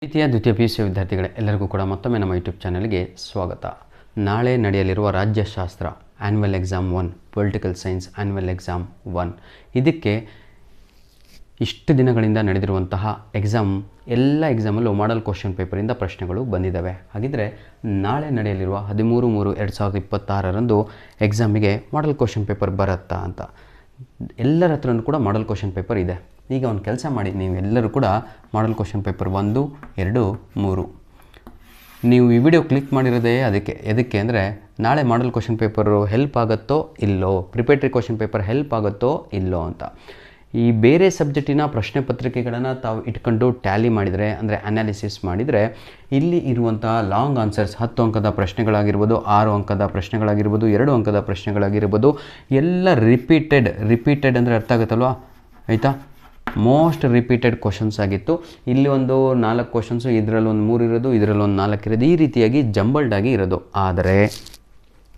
ಪ್ರೀತಿಯ ದ್ವಿತೀಯ PUC ವಿದ್ಯಾರ್ಥಿಗಳೇ ಎಲ್ಲರಿಗೂ ಕೂಡ ಮತ್ತೊಮ್ಮೆ ನಮ್ಮ ಯೂಟ್ಯೂಬ್ ಚಾನಲ್ಗೆ ಸ್ವಾಗತ. ನಾಳೆ ನಡೆಯಲಿರುವ ರಾಜ್ಯಶಾಸ್ತ್ರ annual exam 1 political science annual exam 1 ಇದಕ್ಕೆ ಇಷ್ಟು ದಿನಗಳಿಂದ ನಡೆದಿರುವಂತಹ ಎಕ್ಸಾಮ್ ಎಲ್ಲ ಎಕ್ಸಾಮಲ್ಲೂ ಮಾಡಲ್ ಕ್ವಶನ್ ಪೇಪರಿಂದ ಪ್ರಶ್ನೆಗಳು ಬಂದಿದ್ದಾವೆ. ಹಾಗಿದ್ದರೆ ನಾಳೆ ನಡೆಯಲಿರುವ 13/3/2026 ಎಕ್ಸಾಮಿಗೆ ಮಾಡಲ್ ಕ್ವಶನ್ ಪೇಪರ್ ಬರುತ್ತಾ ಅಂತ ಎಲ್ಲರ ಹತ್ರನೂ ಕೂಡ ಮಾಡಲ್ ಕ್ವಶನ್ ಪೇಪರ್ ಇದೆ. ಈಗ ಒಂದು ಕೆಲಸ ಮಾಡಿ, ನೀವು ಎಲ್ಲರೂ ಕೂಡ ಮಾಡಲ್ ಕ್ವಶನ್ ಪೇಪರ್ 1, 2, 3 ನೀವು ಈ ವಿಡಿಯೋ ಕ್ಲಿಕ್ ಮಾಡಿರೋದೇ ಎದಕ್ಕೆ ಅಂದರೆ ನಾಳೆ ಮಾಡಲ್ ಕ್ವಶನ್ ಪೇಪರು ಹೆಲ್ಪ್ ಆಗುತ್ತೋ ಇಲ್ಲೋ, ಪ್ರಿಪೇಟರಿ ಕ್ವಶನ್ ಪೇಪರ್ ಹೆಲ್ಪ್ ಆಗುತ್ತೋ ಇಲ್ಲೋ ಅಂತ. ಈ ಬೇರೆ ಸಬ್ಜೆಕ್ಟಿನ ಪ್ರಶ್ನೆ ಪತ್ರಿಕೆಗಳನ್ನು ತಾವು ಇಟ್ಕೊಂಡು ಟ್ಯಾಲಿ ಮಾಡಿದರೆ ಅಂದರೆ ಅನಾಲಿಸಿಸ್ ಮಾಡಿದರೆ ಇಲ್ಲಿ ಇರುವಂತಹ ಲಾಂಗ್ ಆನ್ಸರ್ಸ್ 10 ಅಂಕದ ಪ್ರಶ್ನೆಗಳಾಗಿರ್ಬೋದು, 6 ಅಂಕದ ಪ್ರಶ್ನೆಗಳಾಗಿರ್ಬೋದು, 2 ಅಂಕದ ಪ್ರಶ್ನೆಗಳಾಗಿರ್ಬೋದು ಎಲ್ಲ ರಿಪೀಟೆಡ್ ಅಂದರೆ ಅರ್ಥ ಆಗುತ್ತಲ್ವಾ, ಆಯಿತಾ? ಮೋಸ್ಟ್ ರಿಪೀಟೆಡ್ ಕ್ವಶನ್ಸ್ ಆಗಿತ್ತು. ಇಲ್ಲಿ ಒಂದು 4 ಕ್ವಶನ್ಸು, ಇದರಲ್ಲಿ ಒಂದು 3 ಇರೋದು, ಇದರಲ್ಲಿ ಒಂದು 4 ಇರೋದು, ಈ ರೀತಿಯಾಗಿ ಜಂಬಲ್ಡ್ ಆಗಿ ಇರೋದು. ಆದರೆ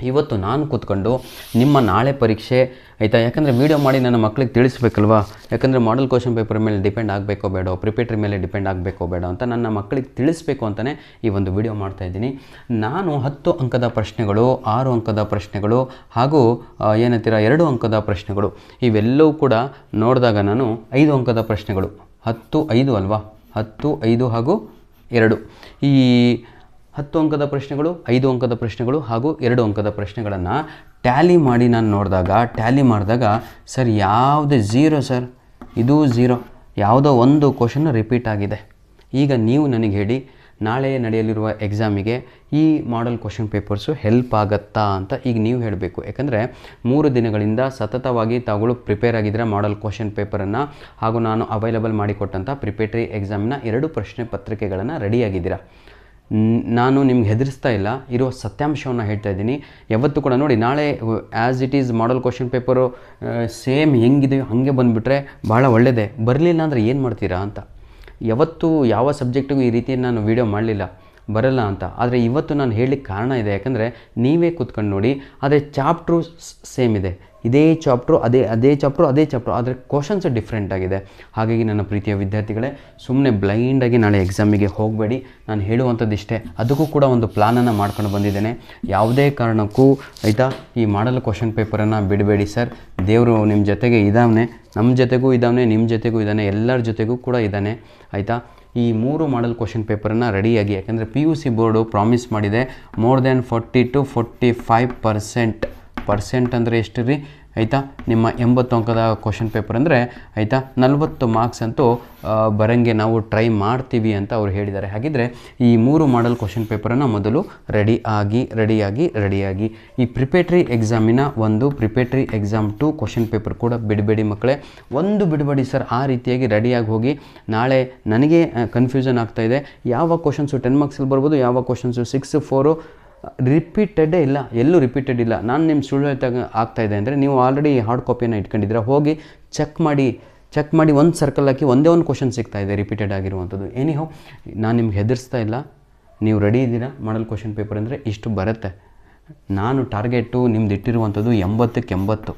ಇವತ್ತು ನಾನು ಕೂತ್ಕೊಂಡು ನಿಮ್ಮ ನಾಳೆ ಪರೀಕ್ಷೆ ಆಯಿತಾ, ಯಾಕಂದರೆ ವೀಡಿಯೋ ಮಾಡಿ ನನ್ನ ಮಕ್ಕಳಿಗೆ ತಿಳಿಸ್ಬೇಕಲ್ವಾ, ಯಾಕಂದರೆ ಮಾಡಲ್ ಕ್ವಶನ್ ಪೇಪರ್ ಮೇಲೆ ಡಿಪೆಂಡ್ ಆಗಬೇಕೋ ಬೇಡ, ಪ್ರಿಪೇಟರಿ ಮೇಲೆ ಡಿಪೆಂಡ್ ಆಗಬೇಕೋ ಬೇಡ ಅಂತ ನನ್ನ ಮಕ್ಕಳಿಗೆ ತಿಳಿಸ್ಬೇಕು ಅಂತಲೇ ಈ ಒಂದು ವಿಡಿಯೋ ಮಾಡ್ತಾಯಿದ್ದೀನಿ. ನಾನು 10 ಅಂಕದ ಪ್ರಶ್ನೆಗಳು, 6 ಅಂಕದ ಪ್ರಶ್ನೆಗಳು ಹಾಗೂ 2 ಅಂಕದ ಪ್ರಶ್ನೆಗಳು ಇವೆಲ್ಲವೂ ಕೂಡ ನೋಡಿದಾಗ ನಾನು 5 ಅಂಕದ ಪ್ರಶ್ನೆಗಳು 10, 5 ಅಲ್ವಾ, 10, 5 ಹಾಗೂ 2 ಈ 10 ಅಂಕದ ಪ್ರಶ್ನೆಗಳು, 5 ಅಂಕದ ಪ್ರಶ್ನೆಗಳು ಹಾಗೂ 2 ಅಂಕದ ಪ್ರಶ್ನೆಗಳನ್ನು ಟ್ಯಾಲಿ ಮಾಡಿ ನಾನು ಟ್ಯಾಲಿ ಮಾಡಿದಾಗ ಸರ್ ಯಾವುದೇ 0 ಸರ್, ಇದು 0, ಯಾವುದೋ ಒಂದು ಕ್ವಶನ್ ರಿಪೀಟ್ ಆಗಿದೆ. ಈಗ ನೀವು ನನಗೆ ಹೇಳಿ, ನಾಳೆ ನಡೆಯಲಿರುವ ಎಕ್ಸಾಮಿಗೆ ಈ ಮಾಡಲ್ ಕ್ವಶನ್ ಪೇಪರ್ಸು ಹೆಲ್ಪ್ ಆಗುತ್ತಾ ಅಂತ ಈಗ ನೀವು ಹೇಳಬೇಕು. ಯಾಕಂದರೆ 3 ದಿನಗಳಿಂದ ಸತತವಾಗಿ ತಾವುಗಳು ಪ್ರಿಪೇರ್ ಆಗಿದ್ದರೆ ಮಾಡಲ್ ಕ್ವಶನ್ ಪೇಪರನ್ನು ಹಾಗೂ ನಾನು ಅವೈಲಬಲ್ ಮಾಡಿಕೊಟ್ಟಂಥ ಪ್ರಿಪೇಟರಿ ಎಕ್ಸಾಮಿನ 2 ಪ್ರಶ್ನೆ ಪತ್ರಿಕೆಗಳನ್ನು ರೆಡಿಯಾಗಿದ್ದೀರಾ. ನಾನು ನಿಮ್ಗೆ ಹೆದರಿಸ್ತಾ ಇಲ್ಲ, ಇರೋ ಸತ್ಯಾಂಶವನ್ನು ಹೇಳ್ತಾ ಇದ್ದೀನಿ. ಯಾವತ್ತೂ ಕೂಡ ನೋಡಿ, ನಾಳೆ as it is model question paper same ಹೆಂಗಿದೆಯೋ ಹಾಗೆ ಬಂದುಬಿಟ್ರೆ ಭಾಳ ಒಳ್ಳೆಯದೇ. ಬರಲಿಲ್ಲ ಅಂದರೆ ಏನು ಮಾಡ್ತೀರಾ ಅಂತ. ಯಾವತ್ತೂ ಯಾವ ಸಬ್ಜೆಕ್ಟಿಗೂ ಈ ರೀತಿ ನಾನು ವೀಡಿಯೋ ಮಾಡಲಿಲ್ಲ, ಬರಲ್ಲ ಅಂತ. ಆದರೆ ಇವತ್ತು ನಾನು ಹೇಳಲಿಕ್ಕೆ ಕಾರಣ ಇದೆ, ಯಾಕಂದರೆ ನೀವೇ ಕೂತ್ಕೊಂಡು ನೋಡಿ, ಅದೇ ಚಾಪ್ಟ್ರು ಸೇಮ್ ಇದೆ, ಇದೇ ಚಾಪ್ಟ್ರು ಅದೇ ಚಾಪ್ಟ್ರು ಆದರೆ ಕ್ವಶನ್ಸ್ ಡಿಫ್ರೆಂಟ್ ಆಗಿದೆ. ಹಾಗಾಗಿ ನನ್ನ ಪ್ರೀತಿಯ ವಿದ್ಯಾರ್ಥಿಗಳೇ, ಸುಮ್ಮನೆ ಬ್ಲೈಂಡಾಗಿ ನಾಳೆ ಎಕ್ಸಾಮಿಗೆ ಹೋಗಬೇಡಿ. ನಾನು ಹೇಳುವಂಥದ್ದು ಇಷ್ಟೇ, ಅದಕ್ಕೂ ಕೂಡ ಒಂದು ಪ್ಲಾನನ್ನು ಮಾಡ್ಕೊಂಡು ಬಂದಿದ್ದೇನೆ. ಯಾವುದೇ ಕಾರಣಕ್ಕೂ ಆಯಿತಾ ಈ ಮಾಡಲ್ ಕ್ವಶನ್ ಪೇಪರನ್ನು ಬಿಡಬೇಡಿ ಸರ್. ದೇವರು ನಿಮ್ಮ ಜೊತೆಗೆ ಇದ್ದಾನೆ, ನಮ್ಮ ಜೊತೆಗೂ ಇದ್ದಾನೆ, ನಿಮ್ಮ ಜೊತೆಗೂ ಇದ್ದಾನೆ, ಎಲ್ಲರ ಜೊತೆಗೂ ಕೂಡ ಇದ್ದಾನೆ, ಆಯಿತಾ? ಈ 3 ಮಾಡಲ್ ಕ್ವಶನ್ ಪೇಪರನ್ನು ರೆಡಿಯಾಗಿ, ಯಾಕಂದರೆ PUC ಬೋರ್ಡು ಪ್ರಾಮಿಸ್ ಮಾಡಿದೆ ಮೋರ್ ದೆನ್ 40 to 45% ಅಂದರೆ ಎಷ್ಟು ರೀ, ಆಯಿತಾ? ನಿಮ್ಮ 80 ಅಂಕದ ಕ್ವಶನ್ ಪೇಪರ್ ಅಂದರೆ ಆಯಿತಾ 40 ಮಾರ್ಕ್ಸ್ ಅಂತೂ ಬರೋಂಗೆ ನಾವು ಟ್ರೈ ಮಾಡ್ತೀವಿ ಅಂತ ಅವ್ರು ಹೇಳಿದ್ದಾರೆ. ಹಾಗಿದ್ದರೆ ಈ 3 ಮಾಡಲ್ ಕ್ವಶನ್ ಪೇಪರನ್ನು ಮೊದಲು ರೆಡಿಯಾಗಿ ಈ ಪ್ರಿಪೇಟರಿ ಎಕ್ಸಾಮಿನ 1, ಪ್ರಿಪೇಟರಿ ಎಕ್ಸಾಮ್ 2 ಕ್ವಶನ್ ಪೇಪರ್ ಕೂಡ ಬಿಡಬೇಡಿ ಮಕ್ಕಳೇ, ಒಂದು ಬಿಡಬೇಡಿ ಸರ್. ಆ ರೀತಿಯಾಗಿ ರೆಡಿಯಾಗಿ ಹೋಗಿ. ನಾಳೆ ನನಗೆ ಕನ್ಫ್ಯೂಷನ್ ಆಗ್ತಾಯಿದೆ, ಯಾವ ಕ್ವಶನ್ಸು 10 ಮಾರ್ಕ್ಸಲ್ಲಿ ಬರ್ಬೋದು, ಯಾವ ಕ್ವಶನ್ಸು 6, 4 ರಿಪೀಟೆಡೇ ಇಲ್ಲ, ಎಲ್ಲೂ ರಿಪೀಟೆಡ್ ಇಲ್ಲ. ನಾನು ನಿಮ್ಮ ಸುಳ್ಳು ಆಗ್ತಾಯಿದೆ ಅಂದರೆ ನೀವು ಆಲ್ರೆಡಿ ಹಾರ್ಡ್ ಕಾಪಿಯನ್ನು ಇಟ್ಕೊಂಡಿದ್ದೀರ, ಹೋಗಿ ಚೆಕ್ ಮಾಡಿ ಒಂದು ಸರ್ಕಲ್ ಹಾಕಿ ಒಂದೇ ಒಂದು ಕ್ವಶನ್ ಸಿಗ್ತಾಯಿದೆ ರಿಪೀಟೆಡ್ ಆಗಿರುವಂಥದ್ದು. ಎನಿಹೋ ನಾನು ನಿಮ್ಗೆ ಹೆದರಿಸ್ತಾ ಇಲ್ಲ, ನೀವು ರೆಡಿ ಇದ್ದೀರಾ. ಮಾಡಲ್ ಕ್ವಶನ್ ಪೇಪರ್ ಅಂದರೆ ಇಷ್ಟು ಬರುತ್ತೆ. ನಾನು ಟಾರ್ಗೆಟು ನಿಮ್ದು ಇಟ್ಟಿರುವಂಥದ್ದು 80ಕ್ಕೆ 80.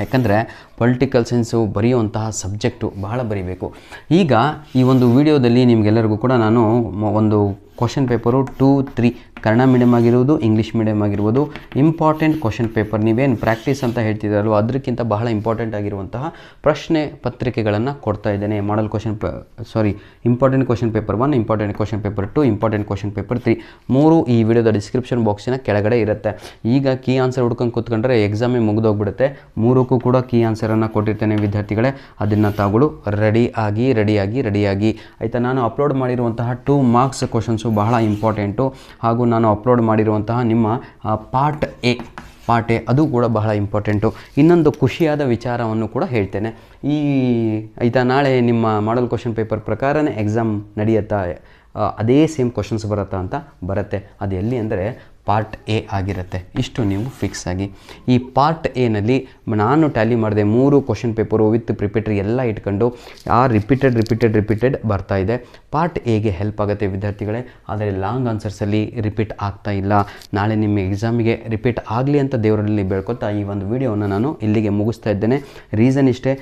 ಯಾಕಂದರೆ ಪೊಲಿಟಿಕಲ್ ಸೈನ್ಸು ಬರೆಯುವಂತಹ ಸಬ್ಜೆಕ್ಟು ಬಹಳ ಬರೀಬೇಕು. ಈಗ ಈ ಒಂದು ವಿಡಿಯೋದಲ್ಲಿ ನಿಮಗೆಲ್ಲರಿಗೂ ಕೂಡ ನಾನು ಒಂದು ಕ್ವಶನ್ ಪೇಪರು 2, 3 ಕನ್ನಡ ಮೀಡಿಯಮ್ ಆಗಿರ್ಬೋದು, ಇಂಗ್ಲೀಷ್ ಮೀಡಿಯಮ್ ಆಗಿರ್ಬೋದು, ಇಂಪಾರ್ಟೆಂಟ್ ಕ್ವಶನ್ ಪೇಪರ್, ನೀವೇನು ಪ್ರಾಕ್ಟೀಸ್ ಅಂತ ಹೇಳ್ತಿದ್ದಾರಲ್ವ ಅದಕ್ಕಿಂತ ಬಹಳ ಇಂಪಾರ್ಟೆಂಟ್ ಆಗಿರುವಂತಹ ಪ್ರಶ್ನೆ ಪತ್ರಿಕೆಗಳನ್ನು ಕೊಡ್ತಾ ಇದ್ದೇನೆ. Model question important question paper 1, important question paper 2, important question paper 3 3 ಈ ವಿಡಿಯೋದ ಡಿಸ್ಕ್ರಿಪ್ಷನ್ ಬಾಕ್ಸಿನ ಕೆಳಗಡೆ ಇರುತ್ತೆ. ಈಗ ಕೀ ಆನ್ಸರ್ ಹುಡ್ಕೊಂಡು ಕೂತ್ಕೊಂಡ್ರೆ ಎಕ್ಸಾಮೇ ಮುಗಿದೋಗ್ಬಿಡುತ್ತೆ. 3ಕ್ಕೂ ಕೂಡ ಕೀ ಆನ್ಸರನ್ನು ಕೊಟ್ಟಿರ್ತೇನೆ ವಿದ್ಯಾರ್ಥಿಗಳೇ, ಅದನ್ನು ತಾವುಗಳು ರೆಡಿಯಾಗಿ ಆಯಿತಾ? ನಾನು ಅಪ್ಲೋಡ್ ಮಾಡಿರುವಂತಹ 2 ಮಾರ್ಕ್ಸ್ ಕ್ವಶನ್ಸು ಬಹಳ ಇಂಪಾರ್ಟೆಂಟು, ಹಾಗೂ ನಾನು ಅಪ್ಲೋಡ್ ಮಾಡಿರುವಂತಹ ನಿಮ್ಮ ಪಾರ್ಟ್ ಎ ಅದು ಕೂಡ ಬಹಳ ಇಂಪಾರ್ಟೆಂಟು. ಇನ್ನೊಂದು ಖುಷಿಯಾದ ವಿಚಾರವನ್ನು ಕೂಡ ಹೇಳ್ತೇನೆ. ಆಯಿತಾ, ನಾಳೆ ನಿಮ್ಮ ಮಾಡಲ್ ಕ್ವಶನ್ ಪೇಪರ್ ಪ್ರಕಾರನೇ ಎಕ್ಸಾಮ್ ನಡೆಯುತ್ತಾ, ಅದೇ ಸೇಮ್ ಕ್ವಶನ್ಸ್ ಬರುತ್ತಾ ಅಂತ ಬರುತ್ತೆ. ಅದು ಎಲ್ಲಿ ಅಂದರೆ ಪಾರ್ಟ್ ಎ ಆಗಿರುತ್ತೆ. ಇಷ್ಟು ನೀವು ಫಿಕ್ಸ್ ಆಗಿ. ಈ ಪಾರ್ಟ್ ಎನಲ್ಲಿ ನಾನು ಟ್ಯಾಲಿ ಮಾಡಿದೆ 3 ಕ್ವಶನ್ ಪೇಪರು ವಿತ್ ಪ್ರಿಪೇಟರಿ ಎಲ್ಲ ಇಟ್ಕೊಂಡು ರಿಪೀಟೆಡ್ ಬರ್ತಾ ಇದೆ. ಪಾರ್ಟ್ ಎಗೆ ಹೆಲ್ಪ್ ಆಗುತ್ತೆ ವಿದ್ಯಾರ್ಥಿಗಳೇ. ಆದರೆ ಲಾಂಗ್ ಆನ್ಸರ್ಸಲ್ಲಿ ರಿಪೀಟ್ ಆಗ್ತಾ ಇಲ್ಲ. ನಾಳೆ ನಿಮ್ಮ ಎಕ್ಸಾಮಿಗೆ ರಿಪೀಟ್ ಆಗಲಿ ಅಂತ ದೇವರಲ್ಲಿ ಬೇಡ್ಕೊತಾ ಈ ಒಂದು ವಿಡಿಯೋವನ್ನು ನಾನು ಇಲ್ಲಿಗೆ ಮುಗಿಸ್ತಾ ಇದ್ದೇನೆ. ರೀಸನ್ ಇಷ್ಟೇ,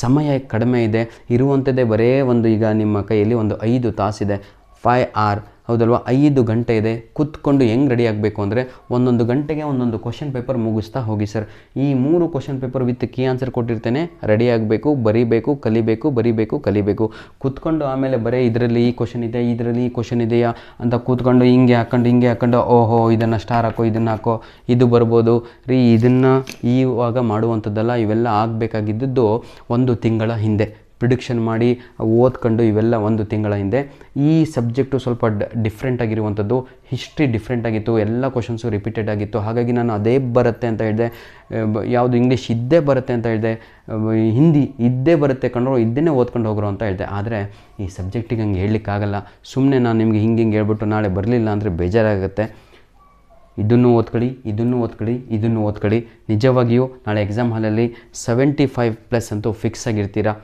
ಸಮಯ ಕಡಿಮೆ ಇದೆ. ಇರುವಂಥದ್ದೇ ಬರೇ ಈಗ ನಿಮ್ಮ ಕೈಯಲ್ಲಿ ಒಂದು 5 ತಾಸಿದೆ, 5 hour ಹೌದಲ್ವ, 5 ಗಂಟೆ ಇದೆ. ಕೂತ್ಕೊಂಡು ಹೆಂಗೆ ರೆಡಿ ಆಗಬೇಕು ಅಂದರೆ ಒಂದೊಂದು ಗಂಟೆಗೆ ಒಂದೊಂದು ಕ್ವಶನ್ ಪೇಪರ್ ಮುಗಿಸ್ತಾ ಹೋಗಿ ಸರ್. ಈ 3 question paper with key answer ಕೊಟ್ಟಿರ್ತೇನೆ. ರೆಡಿ ಆಗಬೇಕು, ಬರೀಬೇಕು, ಕಲಿಬೇಕು. ಕೂತ್ಕೊಂಡು ಆಮೇಲೆ ಬರೀ ಇದರಲ್ಲಿ ಈ ಕ್ವಶನ್ ಇದೆ, ಇದರಲ್ಲಿ ಈ ಕ್ವಶನ್ ಇದೆಯಾ ಅಂತ ಕೂತ್ಕೊಂಡು ಹಿಂಗೆ ಹಾಕ್ಕೊಂಡು ಓಹೋ ಇದನ್ನು ಸ್ಟಾರ್ ಹಾಕೋ, ಇದನ್ನು ಹಾಕೋ, ಇದು ಬರ್ಬೋದು ರೀ, ಇದನ್ನು ಇವಾಗ ಮಾಡುವಂಥದ್ದಲ್ಲ. ಇವೆಲ್ಲ ಆಗಬೇಕಾಗಿದ್ದದ್ದು 1 ತಿಂಗಳ ಹಿಂದೆ ಪ್ರಿಡಿಕ್ಷನ್ ಮಾಡಿ ಓದ್ಕೊಂಡು ಇವೆಲ್ಲ 1 ತಿಂಗಳ ಹಿಂದೆ. ಈ ಸಬ್ಜೆಕ್ಟು ಸ್ವಲ್ಪ ಡಿಫ್ರೆಂಟ್ ಆಗಿರುವಂಥದ್ದು, ಹಿಸ್ಟ್ರಿ ಡಿಫ್ರೆಂಟ್ ಆಗಿತ್ತು, ಎಲ್ಲ ಕ್ವಶನ್ಸು ರಿಪೀಟೆಡ್ ಆಗಿತ್ತು. ಹಾಗಾಗಿ ನಾನು ಅದೇ ಬರುತ್ತೆ ಅಂತ ಹೇಳಿದೆ, ಯಾವುದು ಇಂಗ್ಲೀಷ್ ಇದ್ದೇ ಬರುತ್ತೆ ಅಂತ ಹೇಳಿದೆ, ಹಿಂದಿ ಇದ್ದೇ ಬರುತ್ತೆ ಕಣ್ರು, ಇದನ್ನೇ ಓದ್ಕೊಂಡು ಹೋಗ್ರು ಅಂತ ಹೇಳಿದೆ. ಆದರೆ ಈ ಸಬ್ಜೆಕ್ಟಿಗೆ ಹಂಗೆ ಹೇಳಲಿಕ್ಕಾಗಲ್ಲ. ಸುಮ್ಮನೆ ನಾನು ನಿಮಗೆ ಹಿಂಗೆ ಹೇಳ್ಬಿಟ್ಟು ನಾಳೆ ಬರಲಿಲ್ಲ ಅಂದರೆ ಬೇಜಾರಾಗುತ್ತೆ. ಇದನ್ನು ಓದ್ಕೊಳ್ಳಿ. ನಿಜವಾಗಿಯೂ ನಾಳೆ ಎಕ್ಸಾಮ್ ಹಾಲಲ್ಲಿ 75+ ಅಂತೂ ಫಿಕ್ಸ್ ಆಗಿರ್ತೀರಾ.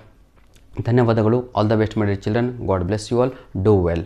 ಧನ್ಯವಾದಗಳು. All the best my dear children. God bless you all. Do well.